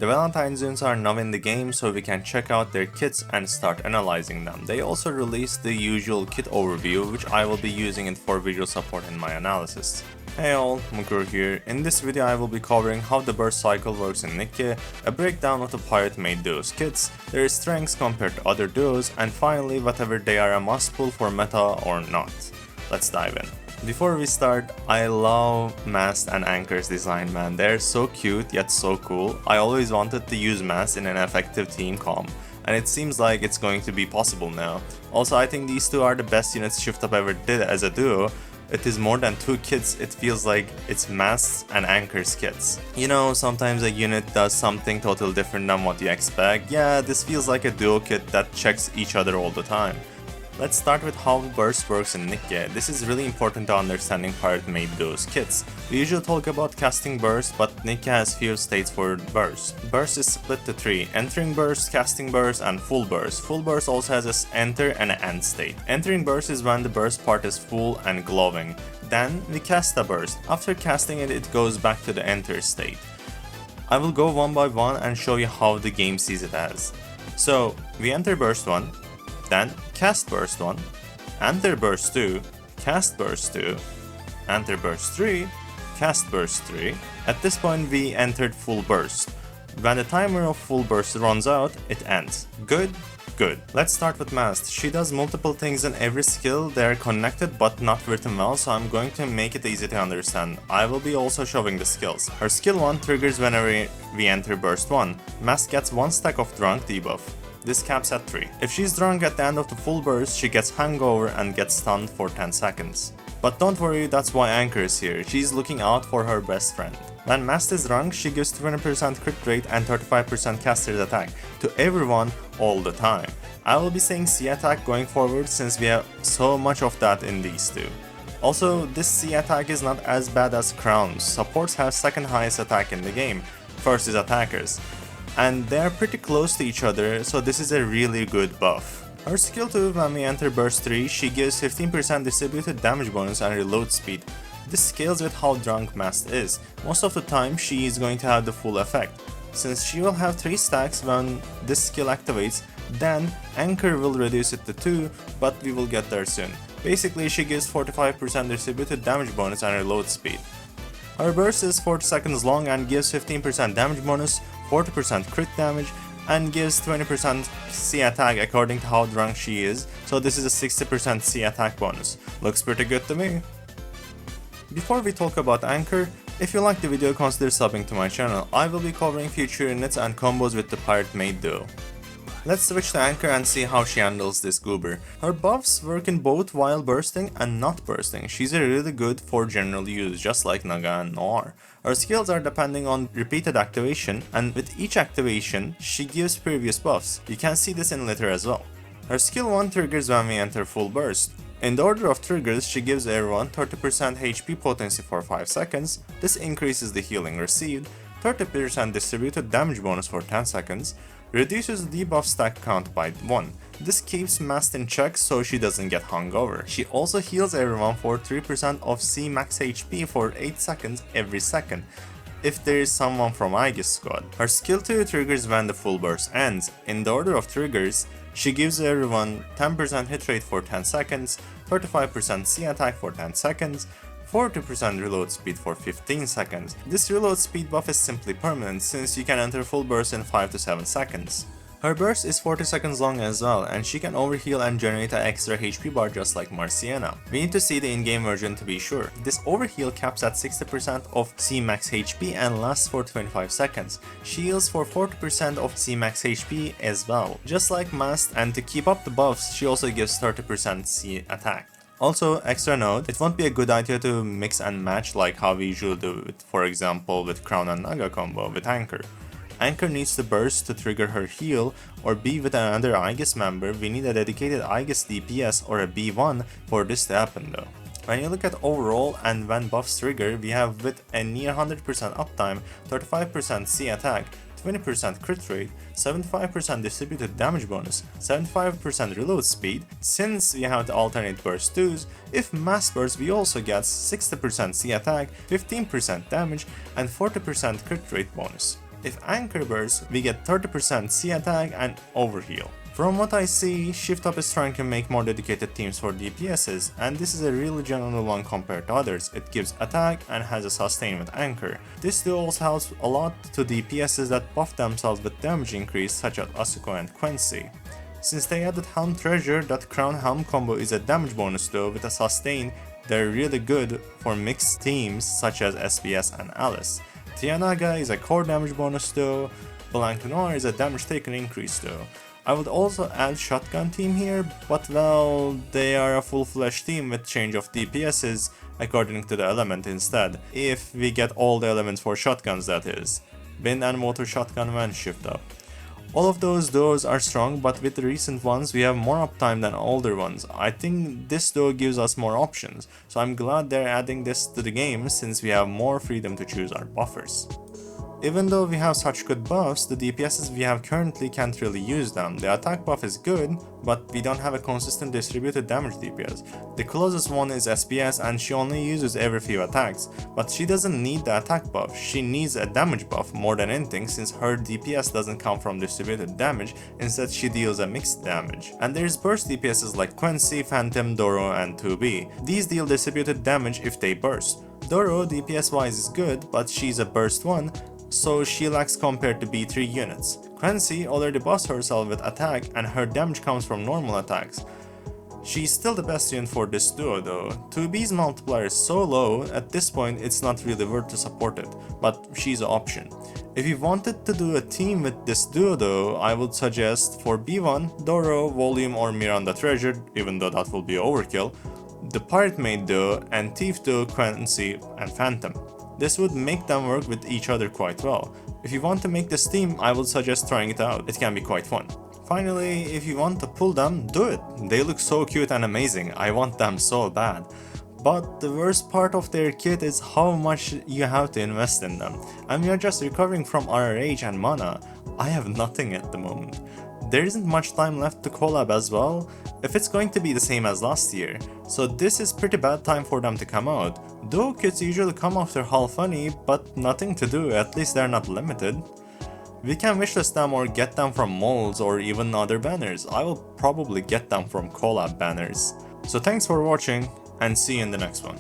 The Valentine zones are now in the game, so we can check out their kits and start analyzing them. They also released the usual kit overview, which I will be using it for visual support in my analysis. Hey all, Mukur here. In this video I will be covering how the burst cycle works in Nikke, a breakdown of the pirate Maid duos kits, their strengths compared to other duos, and finally whether they are a must pull for meta or not. Let's dive in. Before we start, I love Mast and Anchor's design, man. They're so cute yet so cool. I always wanted to use Mast in an effective team comp, and it seems like it's going to be possible now. Also, I think these two are the best units Shift Up ever did as a duo. It is more than two kits, it feels like it's Mast's and Anchor's kits. You know, sometimes a unit does something totally different than what you expect. Yeah, this feels like a duo kit that checks each other all the time. Let's start with how burst works in Nikke. This is really important to understanding pirate Maid duos kits. We usually talk about casting burst, but Nikke has few states for burst. Burst is split to three: entering burst, casting burst, and full burst. Full burst also has an enter and an end state. Entering burst is when the burst part is full and glowing. Then we cast a burst. After casting it, it goes back to the enter state. I will go one by one and show you how the game sees it as. So we enter burst 1, then cast burst 1, enter burst 2, cast burst 2, enter burst 3, cast burst 3. At this point we entered full burst. When the timer of full burst runs out, it ends. Good? Good. Let's start with Mast. She does multiple things in every skill. They are connected but not written well, so I'm going to make it easy to understand. I will be also showing the skills. Her skill 1 triggers whenever we enter burst 1. Mast gets 1 stack of drunk debuff. This caps at 3. If she's drunk at the end of the full burst, she gets hangover and gets stunned for 10 seconds. But don't worry, that's why Anchor is here. She's looking out for her best friend. When Mast is drunk, she gives 20% crit rate and 35% caster's attack to everyone all the time. I will be saying C attack going forward since we have so much of that in these two. Also, this C attack is not as bad as Crown's. Supports have second highest attack in the game. First is attackers, and they are pretty close to each other, so this is a really good buff. Her skill 2, when we enter burst 3, she gives 15% distributed damage bonus and reload speed. This scales with how drunk Mast is. Most of the time she is going to have the full effect. Since she will have 3 stacks when this skill activates, then Anchor will reduce it to 2, but we will get there soon. Basically she gives 45% distributed damage bonus and reload speed. Her burst is 40 seconds long and gives 15% damage bonus, 40% crit damage, and gives 20% C attack according to how drunk she is, so this is a 60% C attack bonus. Looks pretty good to me. Before we talk about Anchor, if you like the video, consider subbing to my channel. I will be covering future units and combos with the pirate Maid duo. Let's switch to Anchor and see how she handles this goober. Her buffs work in both while bursting and not bursting. She's really good for general use, just like Naga and Noir. Her skills are depending on repeated activation, and with each activation, she gives previous buffs. You can see this in Litter as well. Her skill 1 triggers when we enter full burst. In the order of triggers, she gives everyone 30% HP potency for 5 seconds. This increases the healing received, 30% distributed damage bonus for 10 seconds, reduces the debuff stack count by 1. This keeps Mast in check so she doesn't get hungover. She also heals everyone for 3% of C max HP for 8 seconds every second, if there is someone from Aegis squad. Her skill 2 triggers when the full burst ends. In the order of triggers, she gives everyone 10% hit rate for 10 seconds, 35% C attack for 10 seconds, 40% reload speed for 15 seconds. This reload speed buff is simply permanent since you can enter full burst in 5 to 7 seconds. Her burst is 40 seconds long as well, and she can overheal and generate an extra HP bar just like Marciana. We need to see the in-game version to be sure. This overheal caps at 60% of C max HP and lasts for 25 seconds. She heals for 40% of C max HP as well, just like Mast, and to keep up the buffs, she also gives 30% C attack. Also, extra note, it won't be a good idea to mix and match like how we usually do it, for example with Crown and Naga combo with Anchor. Anchor needs to burst to trigger her heal, or be with another Aegis member. We need a dedicated Aegis DPS or a B1 for this to happen though. When you look at overall and when buffs trigger, we have with a near 100% uptime, 35% C attack, 20% crit rate, 75% distributed damage bonus, 75% reload speed. Since we have the alternate burst 2s, if mass burst we also get 60% C attack, 15% damage and 40% crit rate bonus. If Anchor bursts, we get 30% C attack and overheal. From what I see, Shift Up is trying to make more dedicated teams for DPSs, and this is a really general one compared to others. It gives attack and has a sustain with Anchor. This duo also helps a lot to DPSs that buff themselves with damage increase such as Asuko and Quincy. Since they added Helm Treasure, that Crown Helm combo is a damage bonus duo with a sustain. They're really good for mixed teams such as SBS and Alice. Tianaga is a core damage bonus duo. Blanc Noir is a damage taken increase duo. I would also add Shotgun team here, but well, they are a full-fledged team with change of DPSs according to the element instead, if we get all the elements for shotguns that is. Wind and water shotgun when Shift Up. All of those duos are strong, but with the recent ones we have more uptime than older ones. I think this duo gives us more options, so I'm glad they're adding this to the game since we have more freedom to choose our buffers. Even though we have such good buffs, the DPSs we have currently can't really use them. The attack buff is good, but we don't have a consistent distributed damage DPS. The closest one is SBS and she only uses every few attacks, but she doesn't need the attack buff, she needs a damage buff more than anything since her DPS doesn't come from distributed damage, instead she deals a mixed damage. And there's burst DPSs like Quincy, Phantom, Doro and 2B. These deal distributed damage if they burst. Doro DPS wise is good, but she's a burst one, so she lacks compared to B3 units. Quincy already buffs herself with attack and her damage comes from normal attacks. She's still the best unit for this duo though. 2B's multiplier is so low, at this point it's not really worth to support it, but she's an option. If you wanted to do a team with this duo though, I would suggest for B1, Doro, Volume or Miranda Treasure, even though that will be overkill, the Pirate Maid duo, and Thief duo, Quincy and Phantom. This would make them work with each other quite well. If you want to make this team, I would suggest trying it out, it can be quite fun. Finally, if you want to pull them, do it. They look so cute and amazing, I want them so bad. But the worst part of their kit is how much you have to invest in them. And we are just recovering from RRH and Mana. I have nothing at the moment. There isn't much time left to collab as well, if it's going to be the same as last year, so this is pretty bad time for them to come out. Duo kits usually come after Half Funny, but nothing to do, at least they're not limited. We can wishlist them or get them from molds or even other banners. I will probably get them from collab banners. So thanks for watching and see you in the next one.